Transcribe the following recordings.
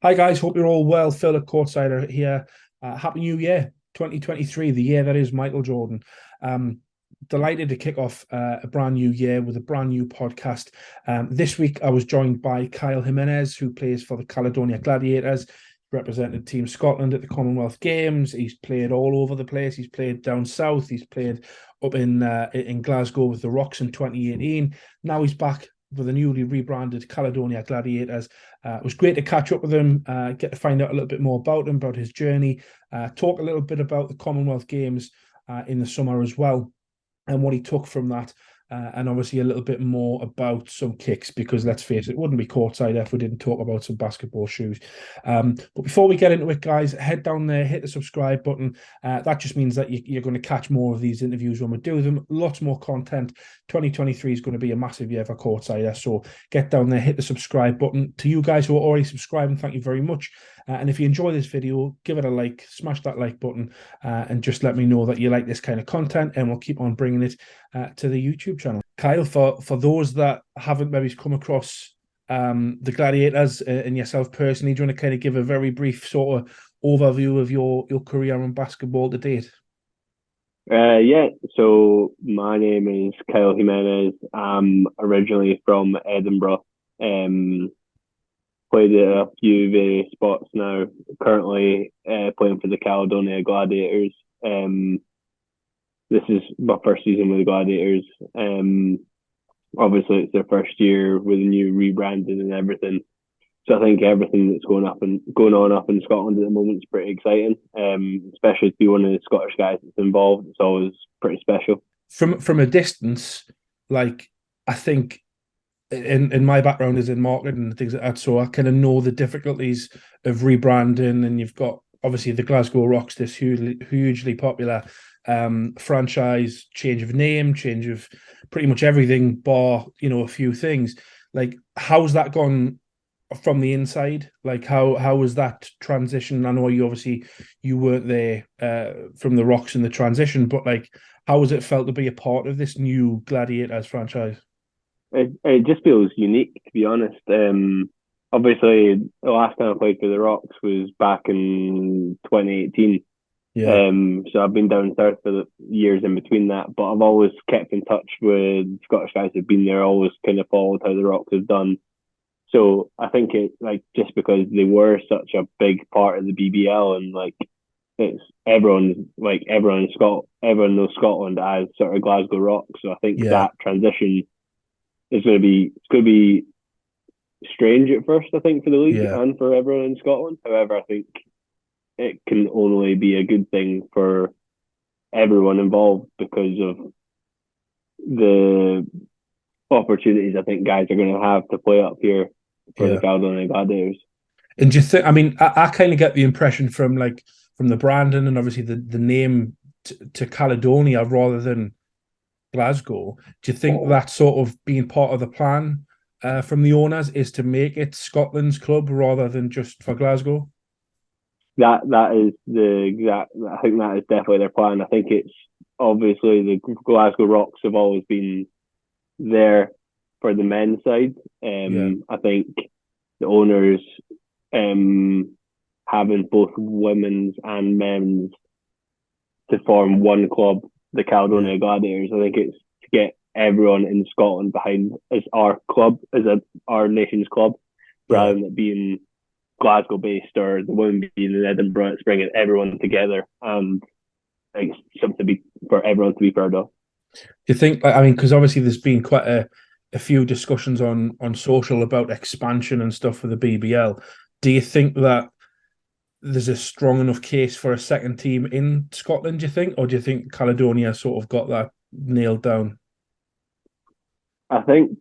Hi guys, hope you're all well. Phil at Courtsider here. Happy New Year, 2023, the year that is Michael Jordan. Um, Delighted to kick off a brand new year with a brand new podcast. This week I was joined by Kyle Jimenez, who plays for the Caledonia Gladiators, represented Team Scotland at the Commonwealth Games. He's played all over the place. He's played down south. He's played up in Glasgow with the Rocks in 2018. Now he's back with the newly rebranded Caledonia Gladiators. It was great to catch up with him, get to find out a little bit more about him, about his journey, talk a little bit about the Commonwealth Games in the summer as well, and what he took from that. And obviously a little bit more about some kicks, because let's face it wouldn't be courtside if we didn't talk about some basketball shoes. But before we get into it, guys, head down there, hit the subscribe button. That just means that you're going to catch more of these interviews when we do them. Lots more content. 2023 is going to be a massive year for courtside, so get down there, hit the subscribe button. To you guys who are already subscribing, thank you very much. And if you enjoy this video, give it a like, smash that like button, and just let me know that you like this kind of content, and we'll keep on bringing it to the YouTube channel. Kyle, for those that haven't maybe come across the Gladiators and yourself personally, do you want to kind of give a very brief sort of overview of your career in basketball to date? Yeah, so my name is Kyle Jimenez. I'm originally from Edinburgh. Played at a few various spots now. Currently playing for the Caledonia Gladiators. This is my first season with the Gladiators. Obviously, it's their first year with a new rebranding and everything. So I think everything that's going on up in Scotland at the moment is pretty exciting. Especially to be one of the Scottish guys that's involved, it's always pretty special. From a distance, like, I think in my background is in marketing and things like that, so I kind of know the difficulties of rebranding. And you've got obviously the Glasgow Rocks, this hugely popular franchise, change of name, change of pretty much everything bar a few things. Like, how's that gone from the inside? Like, how was that transition? I know you weren't there from the Rocks in the transition, but like, how was it felt to be a part of this new Gladiators franchise? It just feels unique, to be honest. Obviously, the last time I played for the Rocks was back in 2018. Yeah. So I've been down south for the years in between that, but I've always kept in touch with Scottish guys who've been there, always kind of followed how the Rocks have done. So I think it, like, just because they were such a big part of the BBL, and like it's everyone knows Scotland as sort of Glasgow Rocks. So I think Yeah. that transition is going to be strange at first, I think, for the league Yeah. and for everyone in Scotland. However, I think it can only be a good thing for everyone involved because of the opportunities I think guys are going to have to play up here for the Yeah. Caledonia Gladiators. And do you think? I mean, I kind of get the impression from the branding and obviously the name to Caledonia rather than Glasgow. Do you think that sort of being part of the plan from the owners is to make it Scotland's club rather than just for Glasgow? That is the exact. I think that is definitely their plan. I think it's obviously the Glasgow Rocks have always been there for the men's side. Yeah. I think the owners having both women's and men's to form one club, the Yeah. Caledonia Gladiators. I think it's to get everyone in Scotland behind as our club, as our nation's club, Yeah. rather than it being Glasgow based or the women being in Edinburgh. It's bringing everyone together, and it's something for everyone to be proud of. Do you think? I mean, because obviously there's been quite a few discussions on social about expansion and stuff for the BBL. Do you think that there's a strong enough case for a second team in Scotland, do you think? Or do you think Caledonia sort of got that nailed down? I think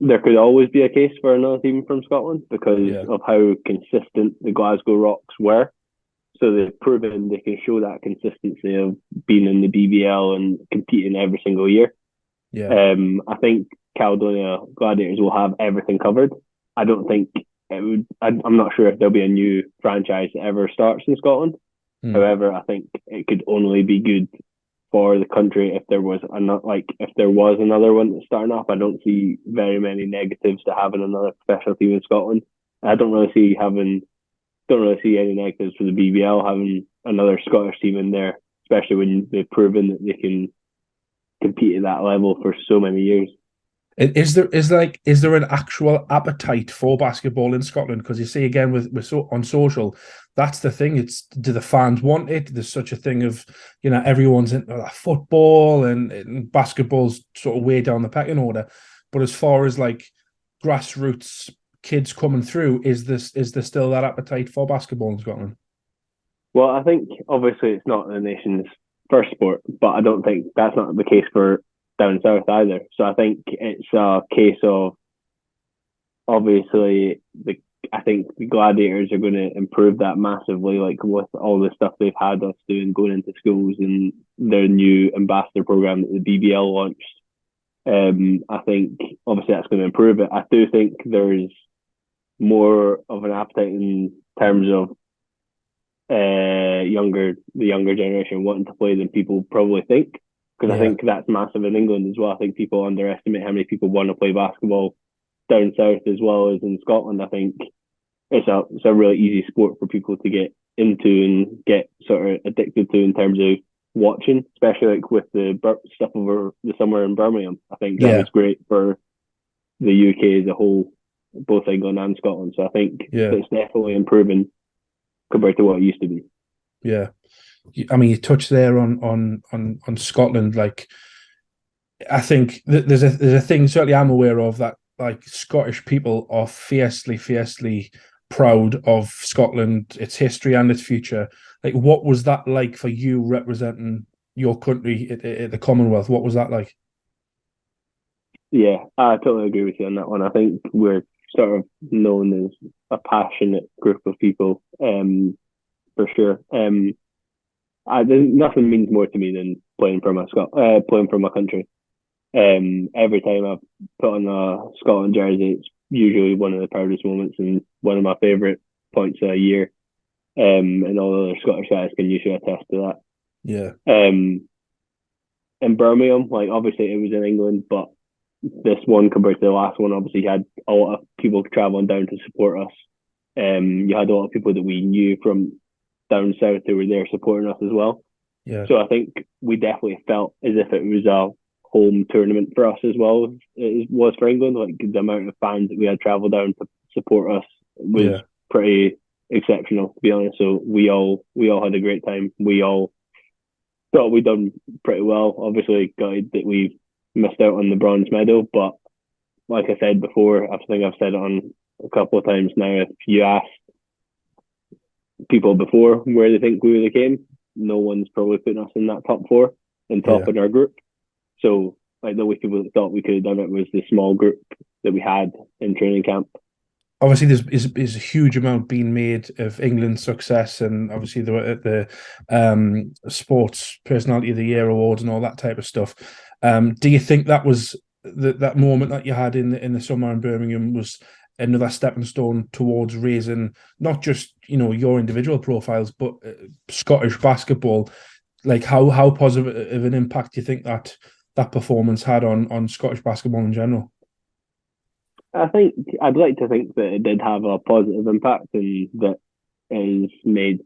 there could always be a case for another team from Scotland because Yeah. of how consistent the Glasgow Rocks were. So they've proven they can show that consistency of being in the BBL and competing every single year. Yeah. I think Caledonia Gladiators will have everything covered. I don't think it would. I'm not sure if there'll be a new franchise that ever starts in Scotland. Mm. However, I think it could only be good for the country if there was another one that's starting up. I don't see very many negatives to having another professional team in Scotland. I don't really see having don't really see any negatives for the BBL having another Scottish team in there, especially when they've proven that they can compete at that level for so many years. Is there an actual appetite for basketball in Scotland? Because you see again with on social, that's the thing. It's, do the fans want it? There's such a thing of, everyone's into football and basketball's sort of way down the pecking order. But as far as like grassroots kids coming through, is there still that appetite for basketball in Scotland? Well, I think obviously it's not the nation's first sport, but I don't think that's not the case for down south either. So I think it's a case of obviously I think the Gladiators are going to improve that massively, like with all the stuff they've had us doing, going into schools and their new ambassador program that the BBL launched. I think obviously that's going to improve it. I do think there's more of an appetite in terms of the younger generation wanting to play than people probably think. Because I think that's massive in England as well. I think people underestimate how many people want to play basketball down south as well as in Scotland. I think it's a really easy sport for people to get into and get sort of addicted to in terms of watching, especially like with the stuff over the summer in Birmingham. I think that was great for the UK as a whole, both England and Scotland. So I think it's definitely improving compared to what it used to be. Yeah. I mean, you touched there on Scotland. Like, I think there's a thing certainly I'm aware of, that like Scottish people are fiercely proud of Scotland, its history and its future. Like, what was that like for you representing your country at the Commonwealth? What was that like? Yeah, I totally agree with you on that one. I think we're sort of known as a passionate group of people, for sure. Nothing means more to me than playing for my country. Every time I've put on a Scotland jersey, it's usually one of the proudest moments and one of my favourite points of a year. And all the other Scottish guys can usually attest to that. Yeah. In Birmingham, like obviously it was in England, but this one compared to the last one, obviously you had a lot of people travelling down to support us. You had a lot of people that we knew from down south who were there supporting us as well. Yeah. So I think we definitely felt as if it was a home tournament for us as well as it was for England. Like the amount of fans that we had travelled down to support us was pretty exceptional, to be honest. So we all had a great time. We all thought we'd done pretty well. Obviously, gutted that we missed out on the bronze medal, but like I said before, I think I've said it on a couple of times now. If you ask people before where they think we would have came, no one's probably putting us in that top four and top in our group. So like the way people thought we could have done it was the small group that we had in training camp. Obviously, there's a huge amount being made of England's success, and obviously the sports personality of the year awards and all that type of stuff. Do you think that was that moment that you had in the summer in Birmingham was another stepping stone towards raising not just your individual profiles, but Scottish basketball? Like how positive of an impact do you think that performance had on Scottish basketball in general? I think I'd like to think that it did have a positive impact and that it has made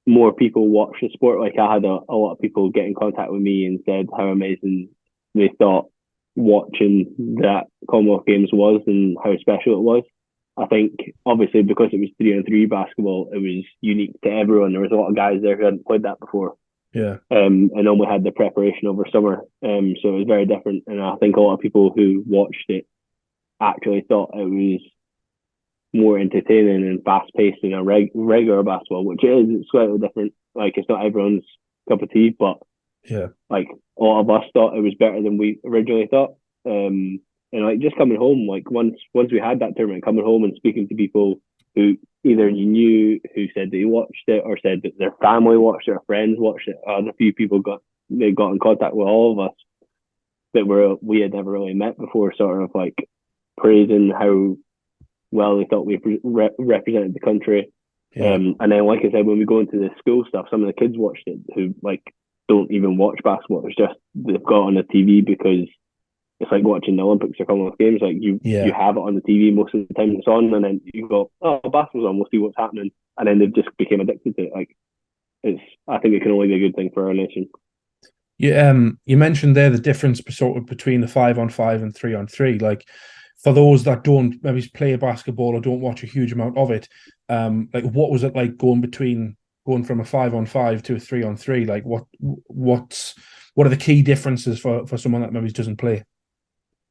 more people watch the sport. Like I had a lot of people get in contact with me and said how amazing they thought watching that Commonwealth Games was and how special it was. I think obviously because it was 3-on-3 basketball, it was unique to everyone. There was a lot of guys there who hadn't played that before. Yeah. And only had the preparation over summer. So it was very different. And I think a lot of people who watched it actually thought it was more entertaining and fast paced than a regular basketball, which it is. It's slightly different. Like it's not everyone's cup of tea, but like a lot of us thought it was better than we originally thought. And like just coming home, like once we had that tournament, coming home and speaking to people who either you knew who said they watched it or said that their family watched it or friends watched it, and a few people got in contact with all of us that we had never really met before, sort of like praising how well they thought we represented the country. And then, like I said, when we go into the school stuff, some of the kids watched it who like don't even watch basketball. It's just they've got on the TV because it's like watching the Olympics or Commonwealth Games. Like you have it on the TV most of the time it's on, and then you go, oh, basketball's on, we'll see what's happening, and then they've just became addicted to it. Like I think it can only be a good thing for our nation. You mentioned there the difference sort of between the 5-on-5 and 3-on-3. Like for those that don't maybe play basketball or don't watch a huge amount of it, like what was it like going from a 5-on-5 to a 3-on-3? Like what are the key differences for someone that maybe doesn't play?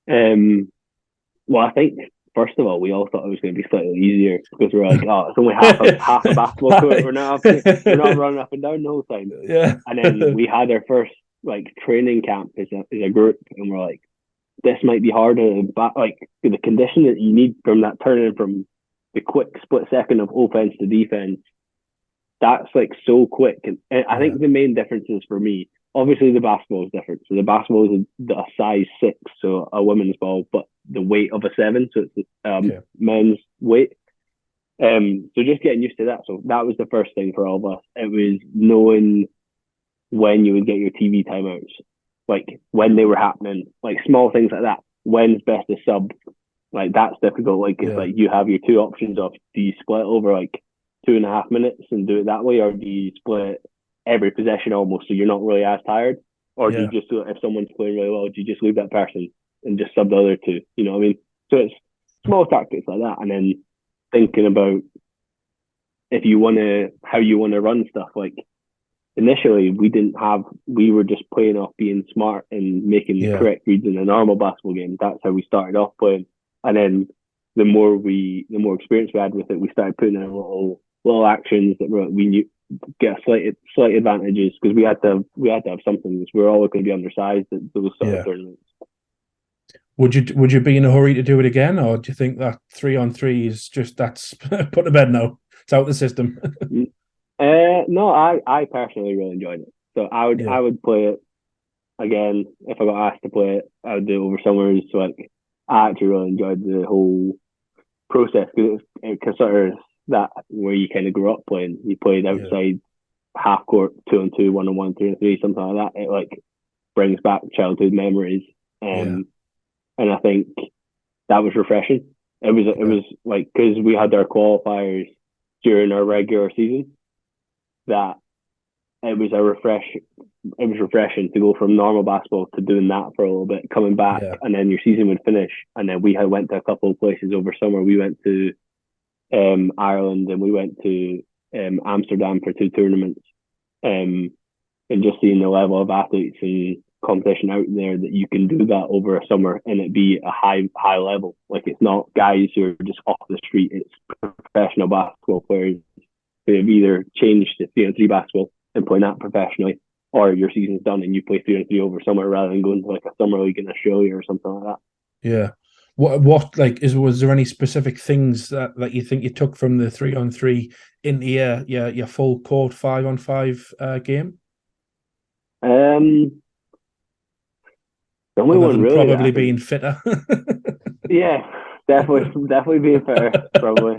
Well, I think first of all, we all thought it was going to be slightly easier because we were like, oh, it's only half a basketball court. We're not running up and down the whole time. Yeah. And then we had our first like training camp as a group, and we're like, this might be harder. But like the condition that you need from that turning from the quick split second of offense to defense, that's like so quick. And I think the main differences for me, obviously the basketball is different. So the basketball is a size 6, so a women's ball, but the weight of a 7, so it's men's weight. So just getting used to that. So that was the first thing for all of us. It was knowing when you would get your TV timeouts, like when they were happening, like small things like that. When's best to sub? Like that's difficult. Like it's like you have your two options of, do you split over like 2.5 minutes and do it that way, or do you split every possession almost so you're not really as tired, or do you just do it, if someone's playing really well, do you just leave that person and just sub the other two? You know what I mean? So it's small tactics like that, and then thinking about how you want to run stuff. Like initially we were just playing off being smart and making the correct reads in a normal basketball game. That's how we started off playing, and then the more experience we had with it, we started putting in little actions that we knew get slight advantages, because we had to have something, because we're always going to be undersized at those sort of tournaments. Would you be in a hurry to do it again, or do you think that 3-on-3 is just that's put to bed now? It's out of the system. No, I personally really enjoyed it, so I would play it again if I got asked to play it. I would do it over summers. So like I actually really enjoyed the whole process, because it considers that where you kind of grew up playing. You played outside half court, 2-on-2, 1-on-1, 3-on-3, something like that. It like brings back childhood memories, and I think that was refreshing. It was like, because we had our qualifiers during our regular season, that it was refreshing to go from normal basketball to doing that for a little bit, coming back, and then your season would finish, and then we had went to a couple of places over summer. We went to Ireland, and we went to Amsterdam for 2 tournaments, and just seeing the level of athletes and competition out there, that you can do that over a summer and it be a high level. Like it's not guys who are just off the street, it's professional basketball players who have either changed to 3-on-3 basketball and playing that professionally, or your season's done and you play 3-on-3 over summer rather than going to like a summer league in Australia or something like that. Yeah. What like was there any specific things that you think you took from the 3-on-3 into your full court 5-on-5 game? The only one really, probably being fitter. Yeah, definitely being fitter, probably.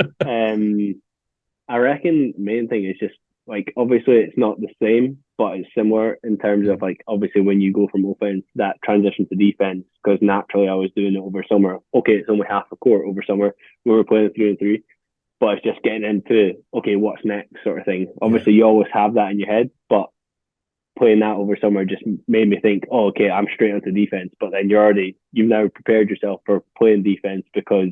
I reckon main thing is just like, obviously it's not the same, but it's similar in terms of like, obviously when you go from offense, that transition to defense, because naturally I was doing it over summer. Okay, it's only half a court over summer. We were playing 3-on-3, but it's just getting into, okay, what's next sort of thing. Obviously you always have that in your head, but playing that over summer just made me think, oh, okay, I'm straight onto defense. But then you've now prepared yourself for playing defense, because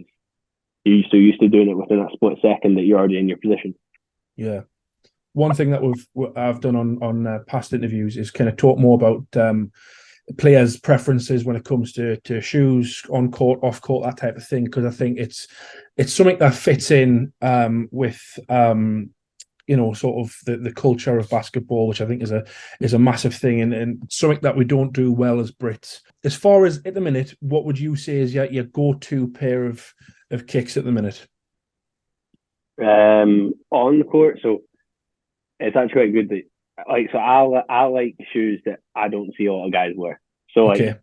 you're so used to doing it within that split second that you're already in your position. Yeah. One thing that I've done on past interviews is kind of talk more about players' preferences when it comes to shoes, on court, off court, that type of thing, because I think it's something that fits in with sort of the culture of basketball, which I think is a massive thing, and something that we don't do well as Brits. As far as at the minute, what would you say is your go-to pair of kicks at the minute? On the court, so it's actually quite good that, like, so I like shoes that I don't see a lot of guys wear. So like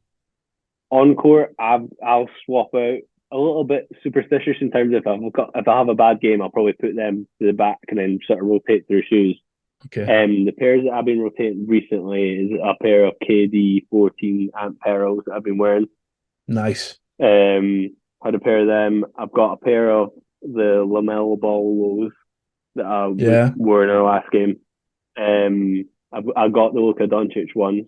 on court, I'll swap out a little bit superstitious in terms of if I have a bad game, I'll probably put them to the back and then sort of rotate through shoes. Okay. The pairs that I've been rotating recently is a pair of KD 14 Amp Pearls that I've been wearing. Nice. Had a pair of them. I've got a pair of the Lamella Ball lows that I Yeah. wore in our last game. I got the Luka Doncic ones.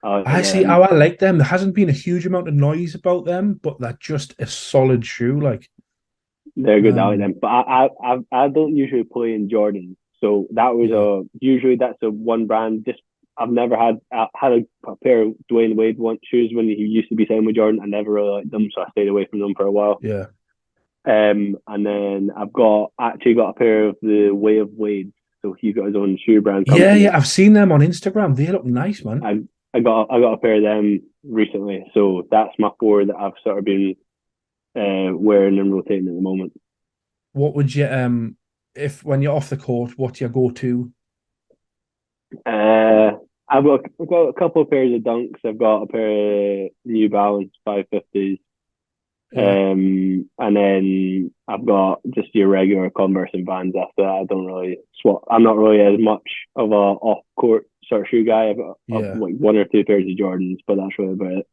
I like I see them. how I like them. There hasn't been a huge amount of noise about them, but they're just a solid shoe. Like, They're good. I like um, them. But I don't usually play in Jordan, so that was yeah, usually that's a one brand. Just I've never had I had a pair of Dwayne Wade one shoes when he used to be signed with Jordan. I never really liked them, so I stayed away from them for a while. yeah, And then I've got actually got a pair of the Way of Wade. So he's got his own shoe brand yeah, company. yeah. I've seen them on Instagram. They look nice, man. I got a pair of them recently. So that's my four that I've sort of been wearing and rotating at the moment. What would you if when you're off the court, what's your go-to? Uh, I've got a couple of pairs of Dunks. I've got a pair of New Balance 550s. Yeah, And then I've got just your regular Converse and Vans after that. I don't really swap. I'm not really as much of a off court sort of shoe guy. I've got yeah, like one or two pairs of Jordans, but that's really about it.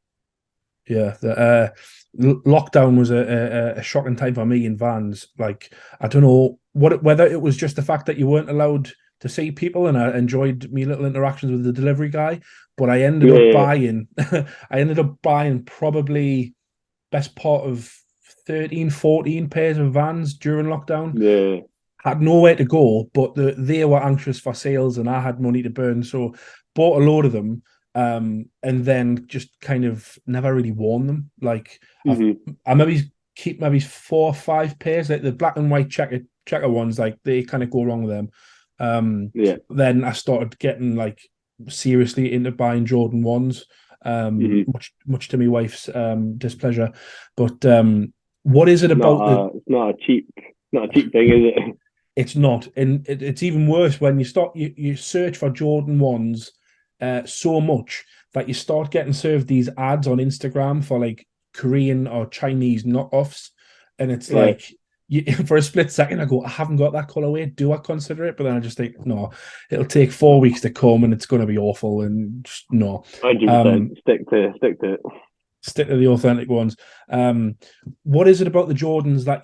yeah. The lockdown was a shocking time for me in Vans. Like, I don't know whether it was just the fact that you weren't allowed to see people, and I enjoyed me little interactions with the delivery guy. But I ended up Yeah, buying, I ended up buying probably best part of 13, 14 pairs of Vans during lockdown. yeah. Had nowhere to go, but they were anxious for sales and I had money to burn. So bought a load of them, and then just kind of never really worn them. Like Mm-hmm. I maybe keep maybe 4 or 5 pairs, like the black and white checker ones, like they kind of go wrong with them. Yeah. Then I started getting like seriously into buying Jordan ones, Mm-hmm. much to my wife's displeasure. But what is it about the It's not a cheap thing, is it? it's not, and it's even worse when you search for Jordan ones so much that you start getting served these ads on Instagram for like Korean or Chinese knockoffs, and it's Yeah. like for a split second I go, I haven't got that colorway. Do I consider it? But then I just think, no, it'll take 4 weeks to come, and it's going to be awful, and just no. 100%. Um, Stick to it. Stick to the authentic ones. Um, what is it about the Jordans that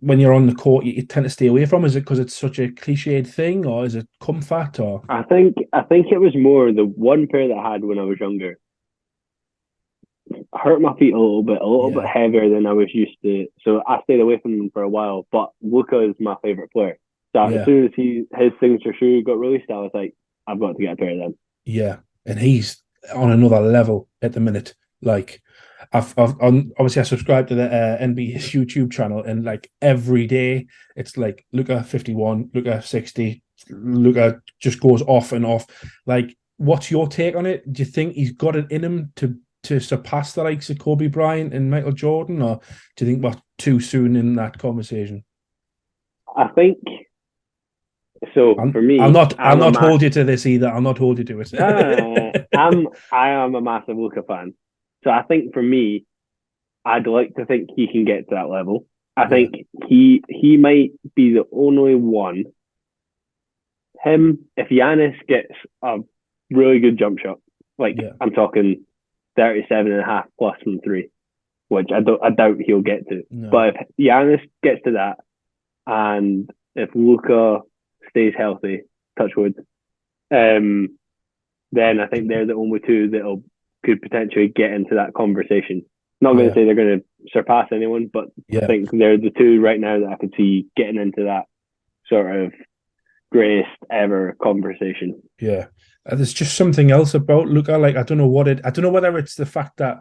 when you're on the court, you tend to stay away from? Is it because it's such a cliched thing, or is it comfort, or I think it was more the one pair that I had when I was younger hurt my feet a little bit yeah, heavier than I was used to. So I stayed away from them for a while. But Luka is my favorite player. So as yeah, soon as his signature shoe got released, I was like, I've got to get a pair of them. yeah? And he's on another level at the minute. Like, obviously I subscribe to the NBA's YouTube channel, and like every day it's like Luka 51, Luka 60, Luka just goes off and off. Like, what's your take on it? Do you think he's got it in him to surpass the likes of Kobe Bryant and Michael Jordan, or do you think we're too soon in that conversation? I think so. For I'll me, not. I'll not hold you to this either. I'll not hold you to it. I am a massive Luka fan. So I think for me, I'd like to think he can get to that level. I Yeah, think he might be the only one. Him, if Giannis gets a really good jump shot, like yeah, I'm talking 37 and a half plus from three, which I doubt he'll get to. no, But if Giannis gets to that, and if Luka stays healthy, touch wood, um, then I think they're the only two that could potentially get into that conversation. Not going to yeah, say they're going to surpass anyone, but I yeah, think they're the two right now that I could see getting into that sort of greatest ever conversation. yeah. There's just something else about Luca. Like, I don't know what it. I don't know whether it's the fact that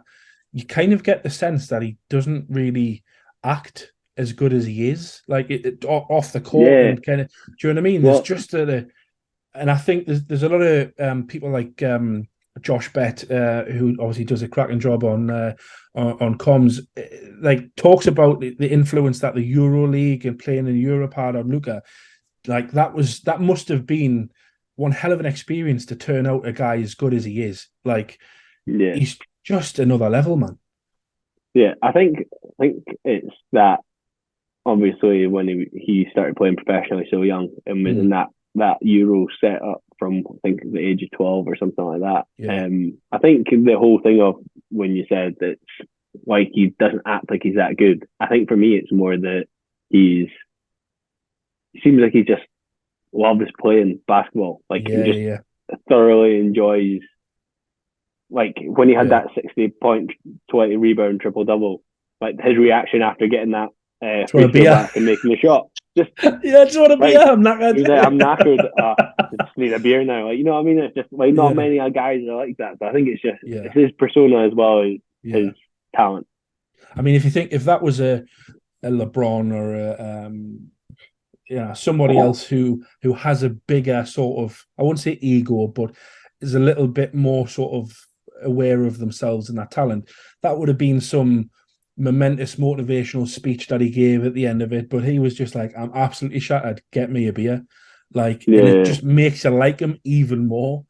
you kind of get the sense that he doesn't really act as good as he is, like off the court, Yeah, and kind of. Do you know what I mean? There's well, just and I think there's a lot of people like Josh Bett, who obviously does a cracking job on comms, like talks about the influence that the Euro League and playing in Europe had on Luca. Like that must have been one hell of an experience to turn out a guy as good as he is. Like, yeah, he's just another level, man. yeah. I think it's that obviously when he started playing professionally so young and was in Mm, that that Euro set up from, I think, the age of 12 or something like that. Yeah. I think the whole thing of when you said that like he doesn't act like he's that good, I think for me it's more that he seems like he just loves playing basketball. Like he just thoroughly enjoys. Like when he had that 60-point, 20 rebound triple double, like his reaction after getting that free throw back and making the shot. Just I just want a beer. I'm knackered. He's like, I'm knackered. I just need a beer now. Like, you know what I mean? It's just like not many guys are like that. But I think it's just it's his persona as well as his talent. I mean, if that was a LeBron or a somebody else who has a bigger sort of, I wouldn't say ego, but is a little bit more sort of aware of themselves and that talent, that would have been some momentous motivational speech that he gave at the end of it. But he was just like, I'm absolutely shattered, get me a beer. Like, and it just makes you like him even more.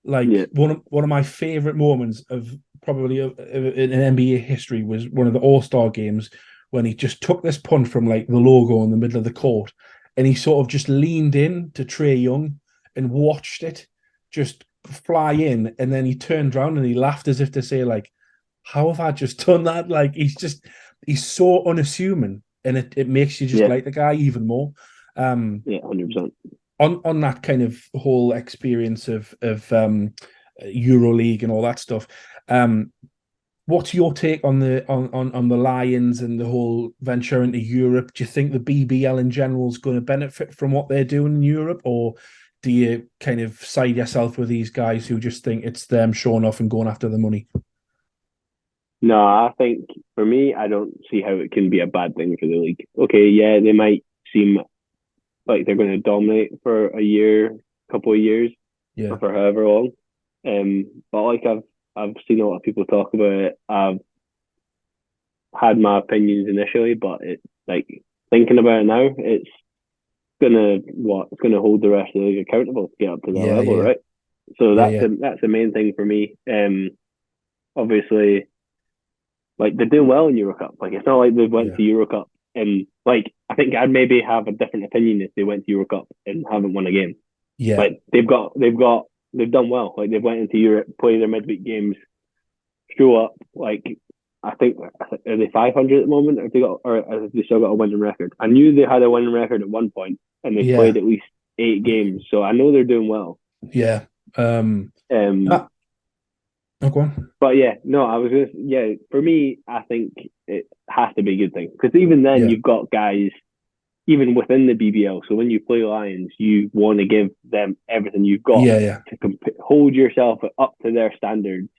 Like one of my favorite moments of probably in NBA history was one of the All-Star games when he just took this punt from like the logo in the middle of the court, and he sort of just leaned in to Trae Young and watched it just fly in, and then he turned around and he laughed as if to say, like, how have I just done that? Like, he's so unassuming, and it makes you just like the guy even more. 100%. On that kind of whole experience of EuroLeague and all that stuff. What's your take on the Lions and the whole venture into Europe? Do you think the BBL in general is going to benefit from what they're doing in Europe, or do you kind of side yourself with these guys who just think it's them showing off and going after the money? No, I think for me, I don't see how it can be a bad thing for the league. Okay, yeah, they might seem like they're going to dominate for a year, couple of years, or for however long. But like I've seen a lot of people talk about it. I've had my opinions initially, but it like thinking about it now, it's gonna hold the rest of the league accountable to get up to that level, right? So that's the main thing for me. Obviously, like they're doing well in Euro Cup. Like it's not like they went to Euro Cup and like I think I'd maybe have a different opinion if they went to Euro Cup and haven't won a game. Yeah, like they've done well. Like they've went into Europe, play their midweek games, show up. Like I think are they 500 at the moment? Or have they still got a winning record? I knew they had a winning record at one point, and they played at least 8 games, so I know they're doing well. Yeah. Okay. But I was just for me, I think it has to be a good thing because even then you've got guys even within the BBL. So when you play Lions, you want to give them everything you've got to hold yourself up to their standards.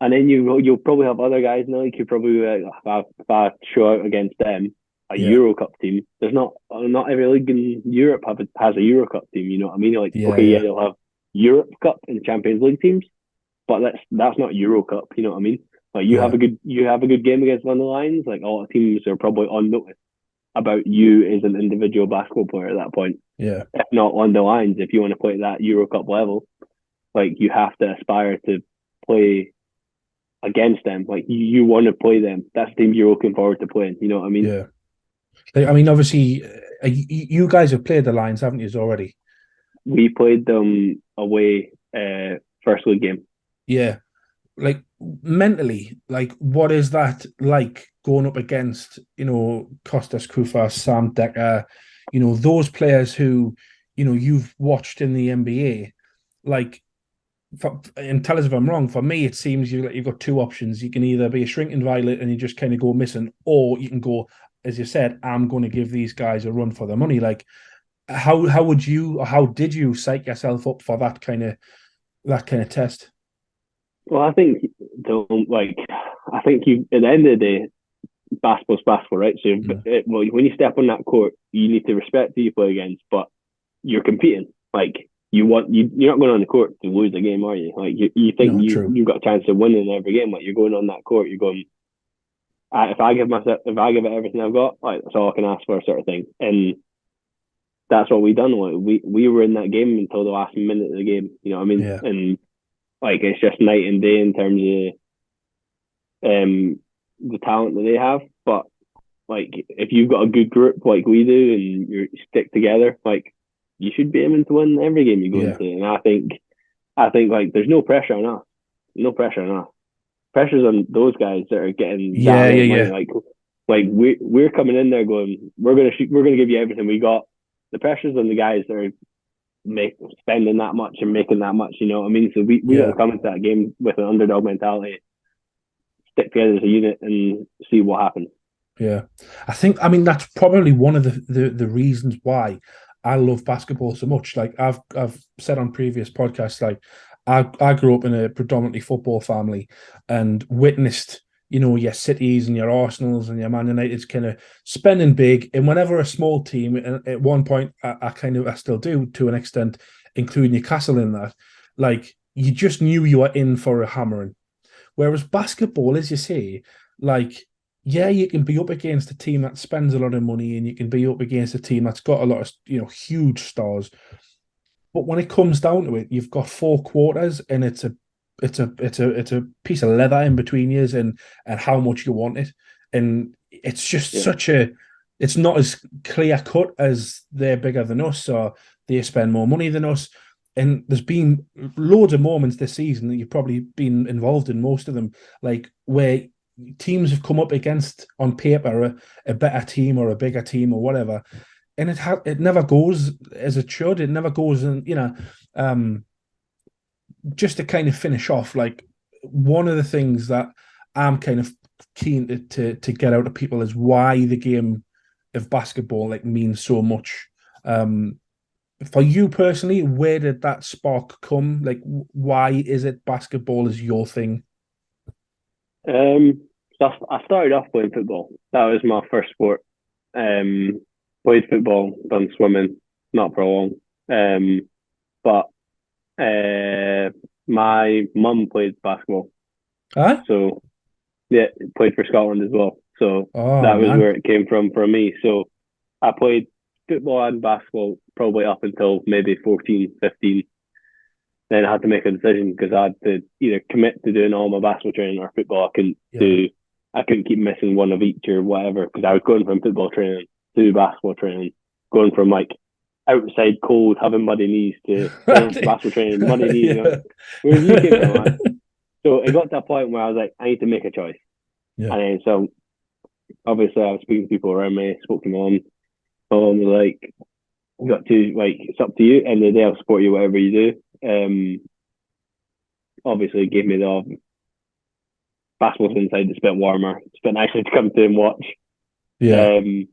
And then you'll probably have other guys in the league who probably if I show out against them, a Euro Cup team. There's not every league in Europe has a Euro Cup team. You know what I mean? Like they'll have Europe Cup and Champions League teams, but that's not Euro Cup. You know what I mean? Like you have a good game against one of the Lions. Like all the teams are probably on notice about you as an individual basketball player at that point. Yeah. If not on the Lions, if you want to play at that Euro Cup level, like you have to aspire to play against them. Like you want to play them. That's the team you're looking forward to playing. You know what I mean? Yeah. I mean, obviously, you guys have played the Lions, haven't you, already? We played them away first league game. Yeah. Like mentally, like what is that like going up against, Kostas Koufas, Sam Dekker, those players who, you've watched in the NBA, like, and tell us if I'm wrong. For me, it seems you've got 2 options. You can either be a shrinking violet and you just kind of go missing, or you can go, as you said, I'm going to give these guys a run for their money. Like, how did you psych yourself up for that kind of test? Well, I think I think you at the end of the day, basketball's basketball, right? So when you step on that court, you need to respect who you play against, but you're competing. Like you're not going on the court to lose a game, are you? Like you think you've got a chance of winning every game. Like you're going on that court, you're going. If I give it everything I've got, like that's all I can ask for, sort of thing. And that's what we done. Like, we were in that game until the last minute of the game. You know what I mean? Yeah. And like it's just night and day in terms of the talent that they have. But like if you've got a good group like we do and you stick together, like you should be aiming to win every game you go Yeah. into. And I think like there's no pressure on us. No pressure on us. Pressure's on those guys that are getting that Yeah, amount yeah, of money. yeah. Like we're coming in there going, we're gonna give you everything we got. The pressure's on the guys that are spending that much and making that much. You know what I mean? So we got to Yeah. come into that game with an underdog mentality, stick together as a unit, and see what happens. Yeah. I mean, that's probably one of the reasons why I love basketball so much. Like I've said on previous podcasts, like I grew up in a predominantly football family and witnessed, your Cities and your Arsenals and your Man United's kind of spending big. And whenever a small team, and at one point I still do to an extent, include Newcastle in that, like you just knew you were in for a hammering. Whereas basketball, as you say, like, yeah, you can be up against a team that spends a lot of money and you can be up against a team that's got a lot of, huge stars. But when it comes down to it, you've got 4 quarters and it's a piece of leather in between years and how much you want it. And it's just Yeah. it's not as clear cut as they're bigger than us or they spend more money than us. And there's been loads of moments this season that you've probably been involved in, most of them, like where teams have come up against on paper a better team or a bigger team or whatever, and it never goes as it should. It never goes, and um, just to kind of finish off, like one of the things that I'm kind of keen to get out of people is why the game of basketball like means so much. For you personally, where did that spark come? Like, why is it basketball is your thing? So I started off playing football. That was my first sport. Um, Played football, done swimming, not for long. But my mum played basketball, Huh? so yeah, played for Scotland as well. So Oh that was man. where it came from for me. So I played football and basketball probably up until maybe 14, 15. Then I had to make a decision because I had to either commit to doing all my basketball training or football. Yeah. I couldn't keep missing one of each or whatever because I was going from football training to basketball training, going from like outside cold having muddy knees to going from basketball training muddy knees. You know, Yeah. where have you came from, man? So it got to a point where I was like, I need to make a choice. Yeah. And then so obviously I was speaking to people around me, spoke to mom. Mom was like, you got to like it's up to you. End of the day, I'll support you whatever you do. Obviously gave me the basketball's inside. It's a bit warmer. It's a bit nicer to come to and watch. Yeah. Um,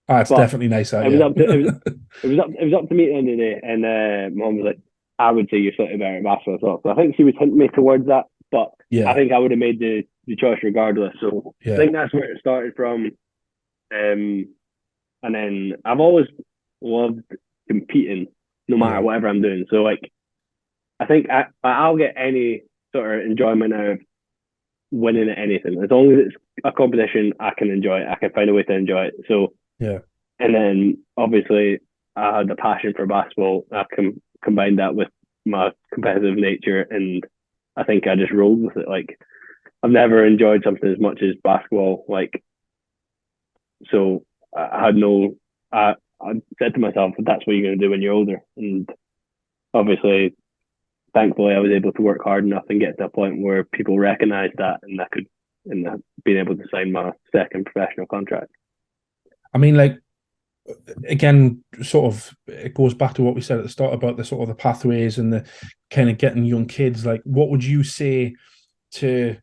It's but definitely nice out, it was yeah. up to it was up to me at the end of the day. And mom was like, I would say you're slightly better at basketball as well. So I think she was hinting me towards that. But I Yeah. think I would have made the choice regardless. So I Yeah. think that's where it started from. And then I've always loved competing, no matter Yeah. whatever I'm doing. So like I think I'll get any sort of enjoyment out of winning at anything as long as it's a competition. I can enjoy it. I can find a way to enjoy it. So Yeah. and then obviously I had a passion for basketball. I combined that with my competitive nature, and I think I just rolled with it. Like I've never enjoyed something as much as basketball. Like so, I had no. I said to myself, that's what you're going to do when you're older, and obviously thankfully, I was able to work hard enough and get to a point where people recognised that, and I could, and being able to sign my second professional contract. I mean, like, again, sort of, it goes back to what we said at the start about the sort of the pathways and the kind of getting young kids. Like, what would you say to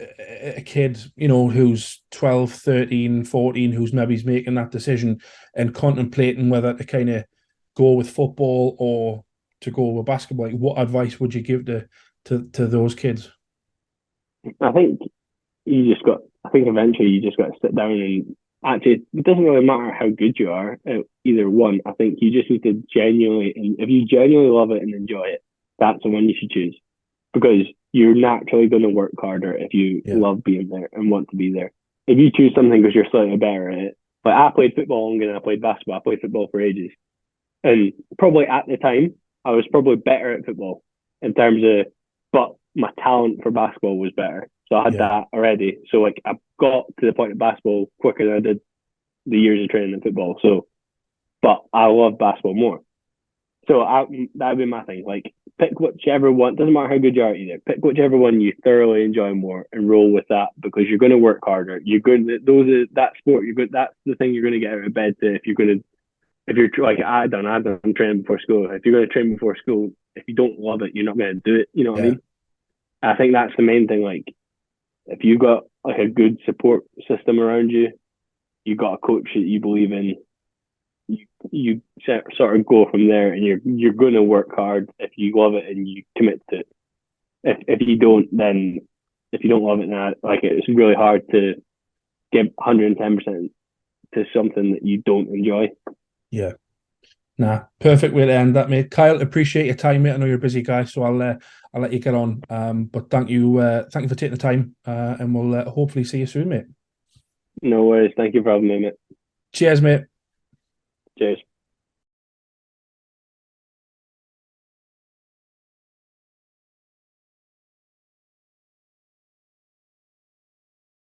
a kid, who's 12, 13, 14, who's maybe making that decision and contemplating whether to kind of go with football or to go with basketball? Like, what advice would you give to those kids? I think you just got. I think eventually you just got to sit down and actually, it doesn't really matter how good you are. Either one, I think you just need to genuinely, and if you genuinely love it and enjoy it, that's the one you should choose because you're naturally going to work harder if you Yeah. love being there and want to be there. If you choose something because you're slightly better at it, like I played football longer than I played basketball. I played football for ages, and probably at the time I was probably better at football in terms of, but my talent for basketball was better. So I had Yeah. that already. So like I got to the point of basketball quicker than I did the years of training in football. So, but I love basketball more. So that would be my thing. Like, pick whichever one. Doesn't matter how good you are either. Pick whichever one you thoroughly enjoy more and roll with that, because you're going to work harder. You're going to that sport. You're good. That's the thing you're going to get out of bed to. If you're like I've done training before school. If you're going to train before school, if you don't love it, you're not going to do it. You know what I mean? I think that's the main thing. Like, if you've got like a good support system around you, you got a coach that you believe in. You sort of go from there, and you're going to work hard if you love it and you commit to it. If you don't, then if you don't love it, now like it's really hard to give 110% to something that you don't enjoy. Yeah. Nah, perfect way to end that, mate. Kyle, appreciate your time, mate. I know you're a busy guy, so I'll let you get on. But thank you for taking the time, and we'll hopefully see you soon, mate. No worries. Thank you for having me, mate. Cheers, mate. Cheers.